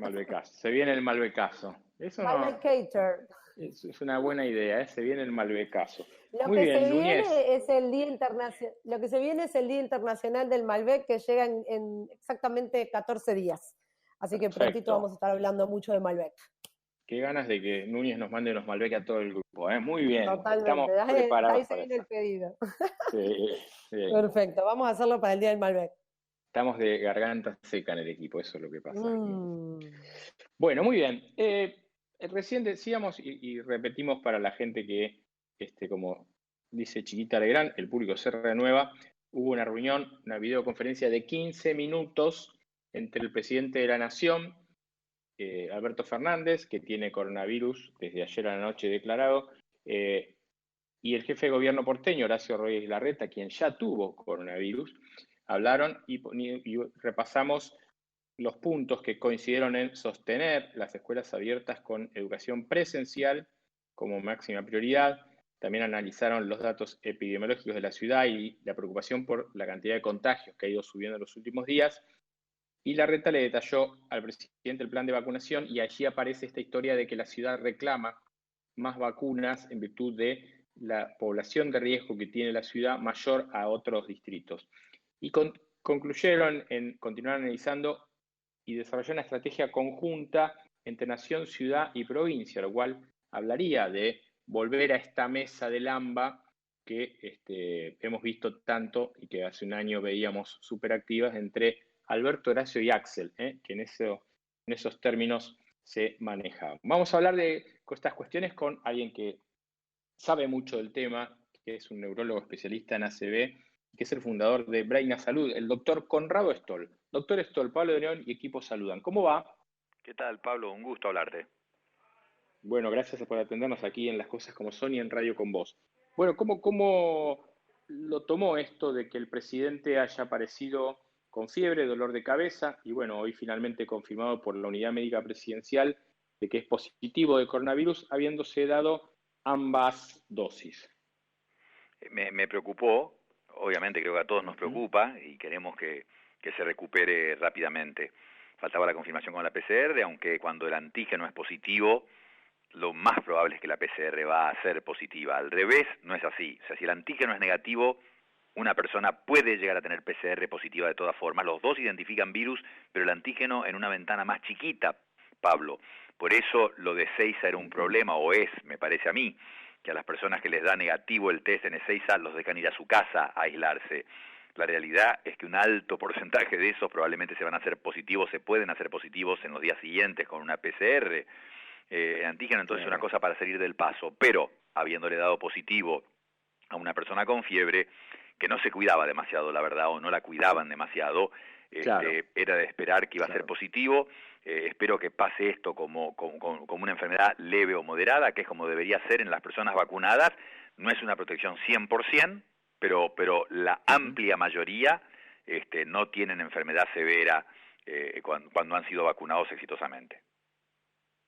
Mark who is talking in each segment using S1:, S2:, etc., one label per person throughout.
S1: Malbecazo. Se viene el Malbecazo. Eso
S2: Malbec Cater.
S1: es una buena idea, ¿eh? Se viene el Malbecazo.
S2: Lo
S1: Muy
S2: que se
S1: bien, Núñez.
S2: viene es el Día Internacional, lo que se viene es el Día Internacional del Malbec que llega en exactamente 14 días. Así que prontito vamos a
S1: Perfecto.
S2: estar hablando mucho de Malbec.
S1: Qué ganas de que Núñez nos mande unos Malbec a todo el grupo, ¿eh? Muy bien, estamos
S2: Totalmente. Ahí
S1: preparados
S2: se
S1: para
S2: viene
S1: eso.
S2: el pedido.
S1: Sí, sí.
S2: Perfecto. Vamos a hacerlo para el Día del Malbec.
S1: Estamos de garganta seca en el equipo, eso es lo que pasa.
S2: Mm.
S1: Bueno, muy bien. Recién decíamos y repetimos para la gente que, como dice Chiquita Legrand, el público se renueva. Hubo una reunión, una videoconferencia de 15 minutos entre el presidente de la Nación, Alberto Fernández, que tiene coronavirus desde ayer a la noche declarado, y el jefe de gobierno porteño, Horacio Rodríguez Larreta, quien ya tuvo coronavirus. Hablaron y repasamos los puntos que coincidieron en sostener las escuelas abiertas con educación presencial como máxima prioridad. También analizaron los datos epidemiológicos de la ciudad y la preocupación por la cantidad de contagios que ha ido subiendo en los últimos días. Y Larreta le detalló al presidente el plan de vacunación y allí aparece esta historia de que la ciudad reclama más vacunas en virtud de la población de riesgo que tiene la ciudad mayor a otros distritos. Y concluyeron en continuar analizando y desarrollar una estrategia conjunta entre nación, ciudad y provincia, lo cual hablaría de volver a esta mesa del AMBA que hemos visto tanto y que hace un año veíamos súper activas entre Alberto, Horacio y Axel, que en esos términos se maneja. Vamos a hablar de estas cuestiones con alguien que sabe mucho del tema, que es un neurólogo especialista en ACV, que es el fundador de Braina Salud, el doctor Conrado Stoll. Doctor Stoll, Pablo de León y equipo saludan. ¿Cómo va?
S3: ¿Qué tal, Pablo? Un gusto hablarte.
S1: Bueno, gracias por atendernos aquí en Las Cosas como Son y en Radio con Vos. Bueno, ¿cómo lo tomó esto de que el presidente haya aparecido con fiebre, dolor de cabeza y bueno, hoy finalmente confirmado por la Unidad Médica Presidencial de que es positivo de coronavirus, habiéndose dado ambas dosis?
S3: Me preocupó, obviamente creo que a todos nos preocupa y queremos que se recupere rápidamente. Faltaba la confirmación con la PCR, aunque cuando el antígeno es positivo, lo más probable es que la PCR va a ser positiva. Al revés, no es así. O sea, si el antígeno es negativo, una persona puede llegar a tener PCR positiva de todas formas. Los dos identifican virus, pero el antígeno en una ventana más chiquita, Pablo. Por eso lo de Ezeiza era un problema, o es, me parece a mí, que a las personas que les da negativo el test en Ezeiza los dejan ir a su casa a aislarse. La realidad es que un alto porcentaje de esos probablemente se van a hacer positivos, se pueden hacer positivos en los días siguientes con una PCR. Antígeno entonces es una cosa para salir del paso, pero habiéndole dado positivo a una persona con fiebre que no se cuidaba demasiado, la verdad, o no la cuidaban demasiado,
S1: Claro,
S3: era de esperar que iba a ser
S1: claro.
S3: positivo. Espero que pase esto como una enfermedad leve o moderada, que es como debería ser en las personas vacunadas. No es una protección 100%, pero la amplia mayoría no tienen enfermedad severa cuando han sido vacunados exitosamente.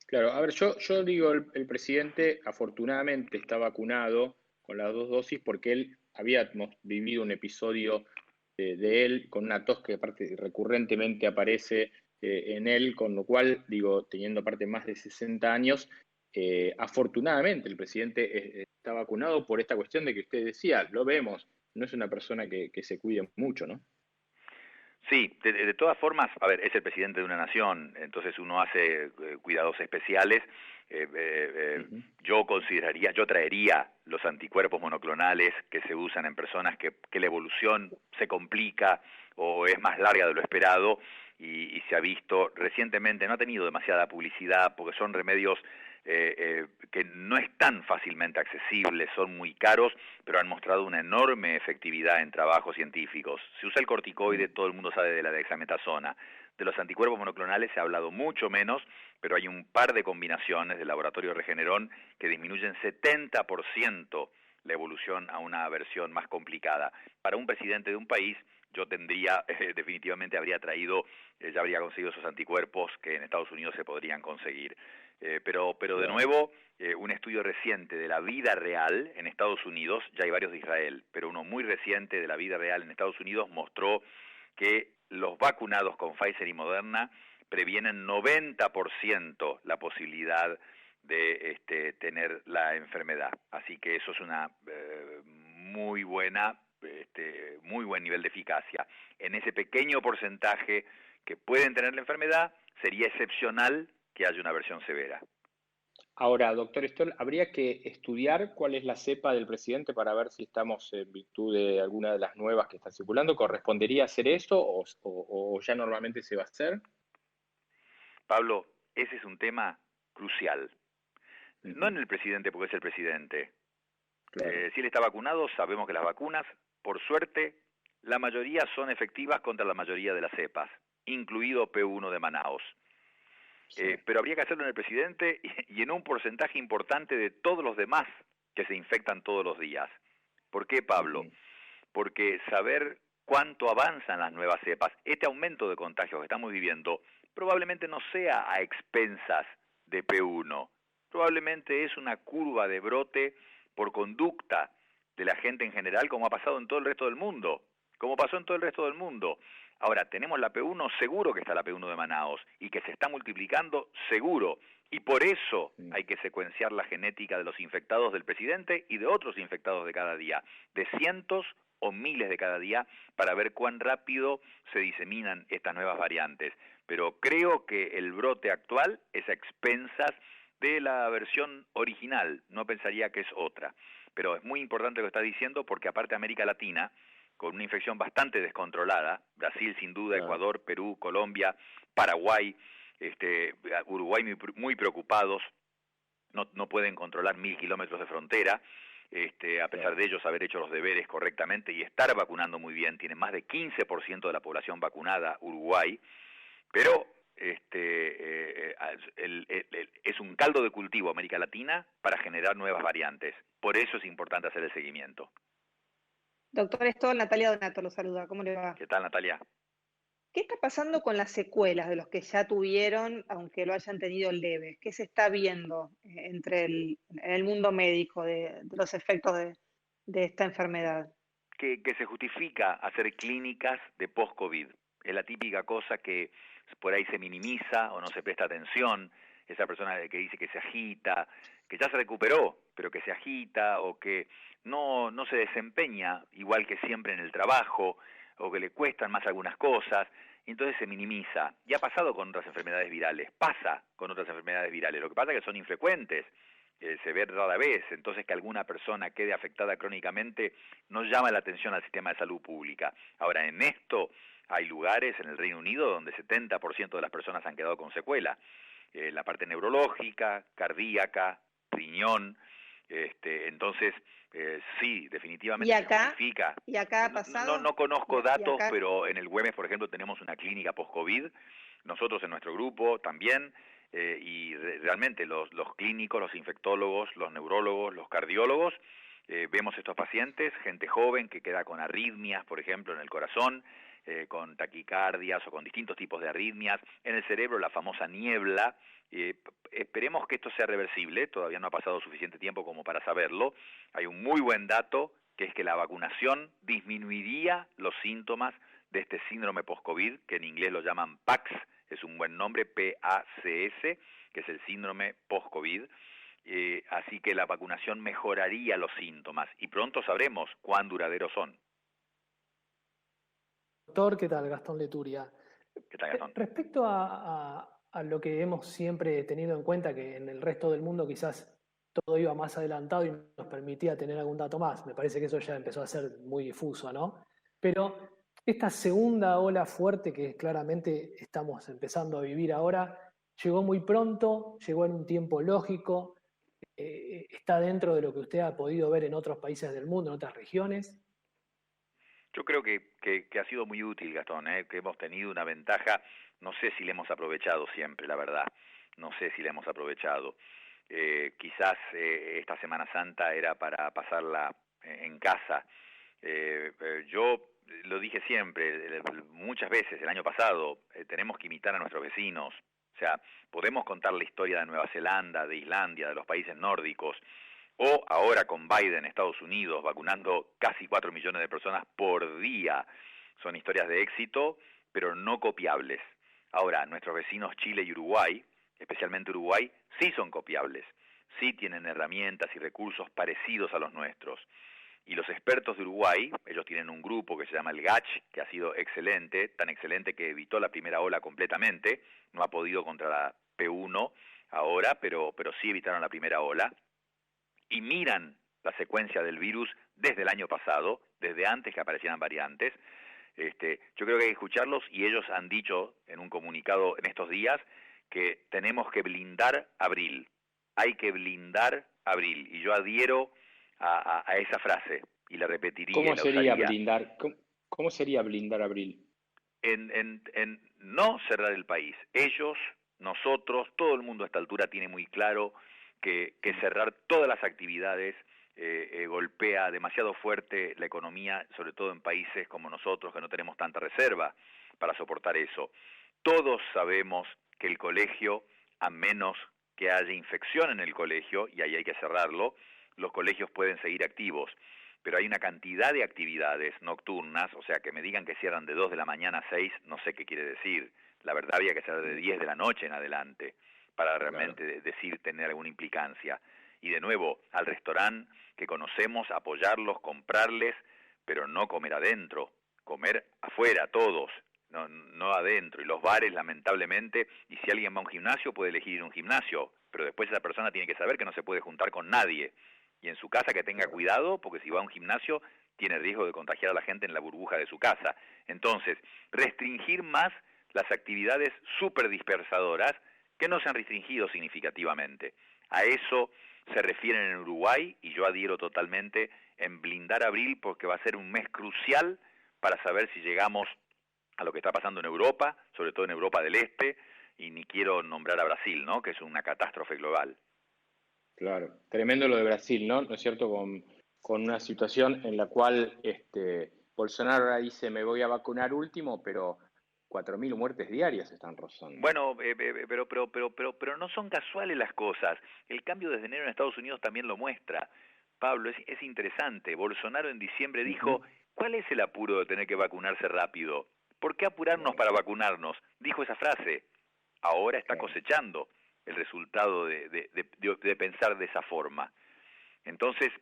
S1: Claro, a ver, yo digo, el presidente afortunadamente está vacunado con las dos dosis porque él habíamos vivido un episodio de él con una tos que aparte recurrentemente aparece en él, con lo cual, digo, teniendo aparte más de 60 años, afortunadamente el presidente está vacunado por esta cuestión de que usted decía, lo vemos, no es una persona que se cuide mucho, ¿no?
S3: Sí, de todas formas, a ver, es el presidente de una nación, entonces uno hace cuidados especiales. Yo traería los anticuerpos monoclonales que se usan en personas que la evolución se complica o es más larga de lo esperado y se ha visto recientemente, no ha tenido demasiada publicidad porque son remedios que no están fácilmente accesibles, son muy caros, pero han mostrado una enorme efectividad en trabajos científicos. Se usa el corticoide, todo el mundo sabe de la dexametasona. De los anticuerpos monoclonales se ha hablado mucho menos, pero hay un par de combinaciones del laboratorio Regeneron que disminuyen 70% la evolución a una versión más complicada. Para un presidente de un país, yo tendría, definitivamente habría traído, ya habría conseguido esos anticuerpos que en Estados Unidos se podrían conseguir. Pero de nuevo, un estudio reciente de la vida real en Estados Unidos, ya hay varios de Israel, pero uno muy reciente de la vida real en Estados Unidos mostró que los vacunados con Pfizer y Moderna previenen 90% la posibilidad de tener la enfermedad. Así que eso es una muy buen nivel de eficacia. En ese pequeño porcentaje que pueden tener la enfermedad, sería excepcional que haya una versión severa.
S1: Ahora, doctor Stoll, ¿habría que estudiar cuál es la cepa del presidente para ver si estamos en virtud de alguna de las nuevas que están circulando? ¿Correspondería hacer eso o ya normalmente se va a hacer?
S3: Pablo, ese es un tema crucial. No en el presidente, porque es el presidente.
S1: Claro.
S3: Si él está vacunado, sabemos que las vacunas, por suerte, la mayoría son efectivas contra la mayoría de las cepas, incluido P1 de Manaos. Sí. Pero habría que hacerlo en el presidente y en un porcentaje importante de todos los demás que se infectan todos los días. ¿Por qué, Pablo? Porque saber cuánto avanzan las nuevas cepas, este aumento de contagios que estamos viviendo, probablemente no sea a expensas de P1. Probablemente es una curva de brote por conducta de la gente en general, como ha pasado en todo el resto del mundo. Como pasó en todo el resto del mundo. Ahora, tenemos la P1, seguro que está la P1 de Manaos, y que se está multiplicando, seguro. Y por eso hay que secuenciar la genética de los infectados del presidente y de otros infectados de cada día, de cientos o miles de cada día, para ver cuán rápido se diseminan estas nuevas variantes. Pero creo que el brote actual es a expensas de la versión original, no pensaría que es otra. Pero es muy importante lo que está diciendo, porque aparte América Latina, con una infección bastante descontrolada, Brasil sin duda, claro. Ecuador, Perú, Colombia, Paraguay, Uruguay muy preocupados, no pueden controlar 1000 kilómetros de frontera, a pesar de ellos haber hecho los deberes correctamente y estar vacunando muy bien, tienen más de 15% de la población vacunada Uruguay, pero es un caldo de cultivo América Latina para generar nuevas variantes, por eso es importante hacer el seguimiento.
S4: Doctor Stoll, Natalia Donato lo saluda. ¿Cómo le va?
S3: ¿Qué tal, Natalia?
S4: ¿Qué está pasando con las secuelas de los que ya tuvieron, aunque lo hayan tenido leves? ¿Qué se está viendo en el mundo médico de los efectos de esta enfermedad?
S3: Que se justifica hacer clínicas de post-COVID. Es la típica cosa que por ahí se minimiza o no se presta atención. Esa persona que dice que se agita, que ya se recuperó, pero que se agita o que no se desempeña igual que siempre en el trabajo o que le cuestan más algunas cosas, y entonces se minimiza. Y ha pasado con otras enfermedades virales, pasa con otras enfermedades virales. Lo que pasa es que son infrecuentes, se ve rara vez, entonces que alguna persona quede afectada crónicamente no llama la atención al sistema de salud pública. Ahora, en esto hay lugares en el Reino Unido donde 70% de las personas han quedado con secuela. La parte neurológica, cardíaca, riñón, entonces sí, definitivamente se justifica.
S4: ¿Y acá ha pasado?
S3: No conozco datos, pero en el Güemes, por ejemplo, tenemos una clínica post-COVID, nosotros en nuestro grupo también, y realmente los clínicos, los infectólogos, los neurólogos, los cardiólogos, vemos estos pacientes, gente joven que queda con arritmias, por ejemplo, en el corazón, con taquicardias o con distintos tipos de arritmias, en el cerebro la famosa niebla. Esperemos que esto sea reversible, todavía no ha pasado suficiente tiempo como para saberlo. Hay un muy buen dato, que es que la vacunación disminuiría los síntomas de este síndrome post-COVID, que en inglés lo llaman PACS, es un buen nombre, PACS, que es el síndrome post-COVID. Así que la vacunación mejoraría los síntomas y pronto sabremos cuán duraderos son.
S5: Doctor, ¿qué tal? Gastón Leturia.
S3: ¿Qué tal, Gastón?
S5: Respecto a lo que hemos siempre tenido en cuenta, que en el resto del mundo quizás todo iba más adelantado y nos permitía tener algún dato más. Me parece que eso ya empezó a ser muy difuso, ¿no? Pero esta segunda ola fuerte que claramente estamos empezando a vivir ahora, llegó muy pronto, llegó en un tiempo lógico, está dentro de lo que usted ha podido ver en otros países del mundo, en otras regiones.
S3: Yo creo que ha sido muy útil, Gastón, que hemos tenido una ventaja, no sé si la hemos aprovechado siempre, la verdad, no sé si la hemos aprovechado. Quizás esta Semana Santa era para pasarla en casa. Yo lo dije siempre, muchas veces, el año pasado, tenemos que imitar a nuestros vecinos. O sea, podemos contar la historia de Nueva Zelanda, de Islandia, de los países nórdicos, o ahora con Biden, Estados Unidos, vacunando casi 4 millones de personas por día. Son historias de éxito, pero no copiables. Ahora, nuestros vecinos Chile y Uruguay, especialmente Uruguay, sí son copiables, sí tienen herramientas y recursos parecidos a los nuestros. Y los expertos de Uruguay, ellos tienen un grupo que se llama el GACH, que ha sido excelente, tan excelente que evitó la primera ola completamente, no ha podido contra la P1 ahora, pero sí evitaron la primera ola, y miran la secuencia del virus desde el año pasado, desde antes que aparecieran variantes. Yo creo que hay que escucharlos, y ellos han dicho en un comunicado en estos días que tenemos que blindar abril, hay que blindar abril, y yo adhiero a esa frase, y la repetiría.
S1: ¿Cómo sería blindar? ¿Cómo sería blindar abril?
S3: En no cerrar el país. Ellos, nosotros, todo el mundo a esta altura tiene muy claro que cerrar todas las actividades golpea demasiado fuerte la economía, sobre todo en países como nosotros, que no tenemos tanta reserva para soportar eso. Todos sabemos que el colegio, a menos que haya infección en el colegio, y ahí hay que cerrarlo, los colegios pueden seguir activos, pero hay una cantidad de actividades nocturnas, o sea, que me digan que cierran de 2 de la mañana a 6, no sé qué quiere decir. La verdad había que cerrar de 10 de la noche en adelante para realmente decir tener alguna implicancia. Y de nuevo, al restaurante que conocemos, apoyarlos, comprarles, pero no comer adentro, comer afuera todos, no adentro. Y los bares, lamentablemente, y si alguien va a un gimnasio, puede elegir ir a un gimnasio, pero después esa persona tiene que saber que no se puede juntar con nadie. Y en su casa que tenga cuidado, porque si va a un gimnasio tiene riesgo de contagiar a la gente en la burbuja de su casa. Entonces, restringir más las actividades súper dispersadoras que no se han restringido significativamente. A eso se refieren en Uruguay, y yo adhiero totalmente en blindar abril, porque va a ser un mes crucial para saber si llegamos a lo que está pasando en Europa, sobre todo en Europa del Este, y ni quiero nombrar a Brasil, ¿no?, que es una catástrofe global.
S1: Claro, tremendo lo de Brasil, ¿no? ¿No es cierto? Con una situación en la cual Bolsonaro ahora dice me voy a vacunar último, pero 4.000 muertes diarias están rozando.
S3: Bueno, pero no son casuales las cosas. El cambio desde enero en Estados Unidos también lo muestra. Pablo, es interesante. Bolsonaro en diciembre dijo, ¿cuál es el apuro de tener que vacunarse rápido? ¿Por qué apurarnos para vacunarnos? Dijo esa frase. Ahora está cosechando el resultado de pensar de esa forma. Entonces,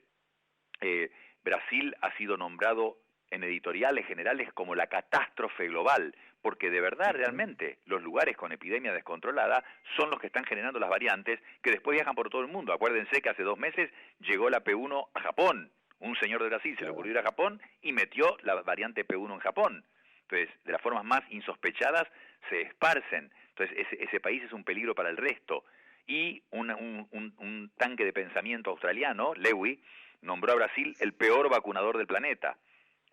S3: Brasil ha sido nombrado en editoriales generales como la catástrofe global, porque de verdad, realmente, los lugares con epidemia descontrolada son los que están generando las variantes que después viajan por todo el mundo. Acuérdense que hace 2 meses llegó la P1 a Japón. Un señor de Brasil se le ocurrió ir a Japón y metió la variante P1 en Japón. Entonces, de las formas más insospechadas, se esparcen. Entonces, ese país es un peligro para el resto. Y un tanque de pensamiento australiano, Lewy, nombró a Brasil el peor vacunador del planeta.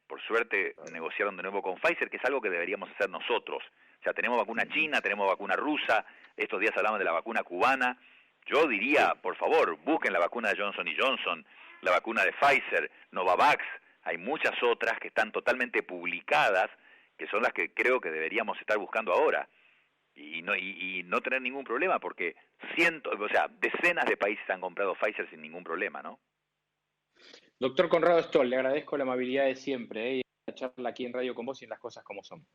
S3: Por suerte negociaron de nuevo con Pfizer, que es algo que deberíamos hacer nosotros. O sea, tenemos vacuna china, tenemos vacuna rusa, estos días hablamos de la vacuna cubana. Yo diría, por favor, busquen la vacuna de Johnson & Johnson, la vacuna de Pfizer, Novavax. Hay muchas otras que están totalmente publicadas, que son las que creo que deberíamos estar buscando ahora. Y no tener ningún problema, porque decenas de países han comprado Pfizer sin ningún problema, ¿no?
S1: Doctor Conrado Stoll, le agradezco la amabilidad de siempre y la charla aquí en Radio con vos y en Las Cosas Como Son.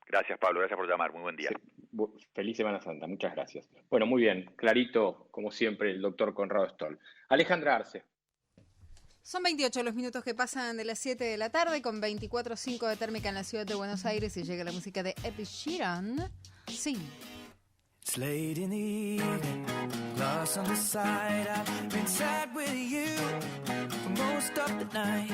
S3: Gracias, Pablo, gracias por llamar, muy buen día.
S1: Sí, feliz Semana Santa, muchas gracias. Bueno, muy bien, clarito, como siempre, el doctor Conrado Stoll. Alejandra Arce.
S6: Son 28 los minutos que pasan de las 7 de la tarde, con 24.5 de térmica en la ciudad de Buenos Aires, y llega la música de Ed Sheeran. Sí.
S7: It's late in the evening, glass on the side. I've been sad with you for most of the night.